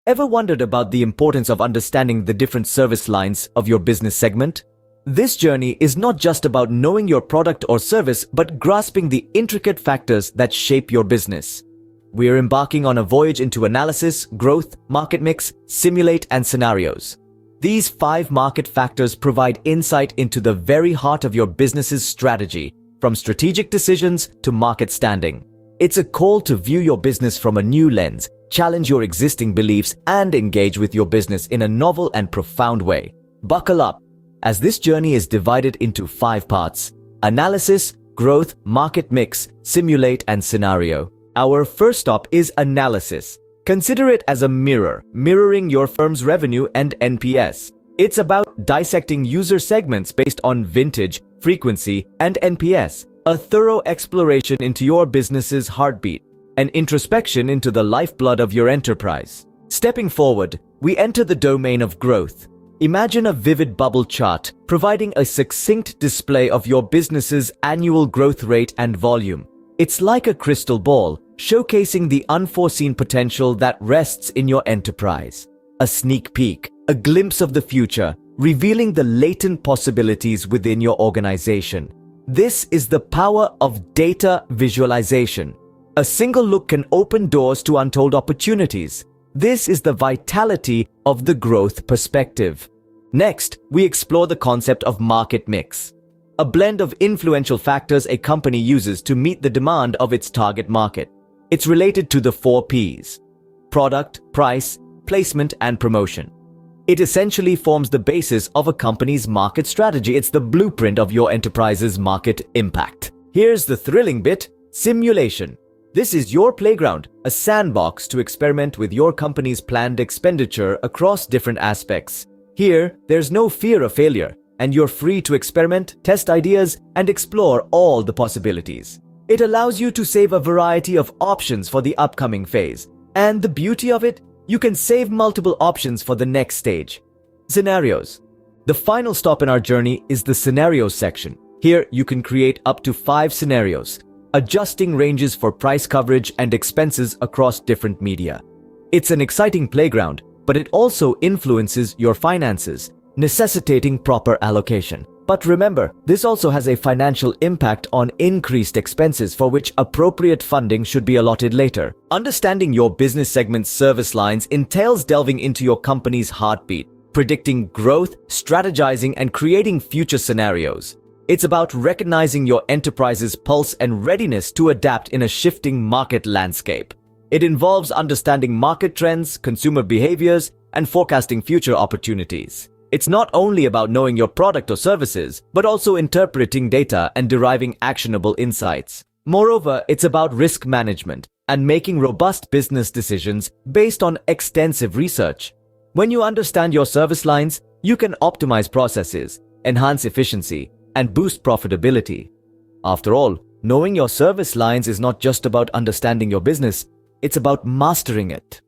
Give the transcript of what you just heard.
Ever wondered about the importance of understanding the different service lines of your business segment? This journey is not just about knowing your product or service, but grasping the intricate factors that shape your business. We are embarking on a voyage into analysis, growth, market mix, simulate, and scenarios. These 5 market factors provide insight into the very heart of your business's strategy, from strategic decisions to market standing. It's a call to view your business from a new lens, challenge your existing beliefs, and engage with your business in a novel and profound way. Buckle up, as this journey is divided into 5 parts: analysis, growth, market mix, simulate, and scenario. Our first stop is analysis. Consider it as a mirror, mirroring your firm's revenue and NPS. It's about dissecting user segments based on vintage, frequency, and NPS, a thorough exploration into your business's heartbeat, an introspection into the lifeblood of your enterprise. Stepping forward, we enter the domain of growth. Imagine a vivid bubble chart, providing a succinct display of your business's annual growth rate and volume. It's like a crystal ball, showcasing the unforeseen potential that rests in your enterprise. A sneak peek, a glimpse of the future, revealing the latent possibilities within your organization. This is the power of data visualization. A single look can open doors to untold opportunities. This is the vitality of the growth perspective. Next, we explore the concept of market mix, a blend of influential factors a company uses to meet the demand of its target market. It's related to the 4 Ps: product, price, placement, and promotion. It essentially forms the basis of a company's market strategy. It's the blueprint of your enterprise's market impact. Here's the thrilling bit: simulation. This is your playground, a sandbox to experiment with your company's planned expenditure across different aspects. Here, there's no fear of failure, and you're free to experiment, test ideas, and explore all the possibilities. It allows you to save a variety of options for the upcoming phase. And the beauty of it, you can save multiple options for the next stage. Scenarios. The final stop in our journey is the scenarios section. Here, you can create up to 5 scenarios, adjusting ranges for price coverage and expenses across different media. It's an exciting playground, but it also influences your finances, necessitating proper allocation. But remember, this also has a financial impact on increased expenses for which appropriate funding should be allotted later. Understanding your business segment's service lines entails delving into your company's heartbeat, predicting growth, strategizing, and creating future scenarios. It's about recognizing your enterprise's pulse and readiness to adapt in a shifting market landscape. It involves understanding market trends, consumer behaviors, and forecasting future opportunities. It's not only about knowing your product or services, but also interpreting data and deriving actionable insights. Moreover, it's about risk management and making robust business decisions based on extensive research. When you understand your service lines, you can optimize processes, enhance efficiency, and boost profitability. After all, knowing your service lines is not just about understanding your business, it's about mastering it.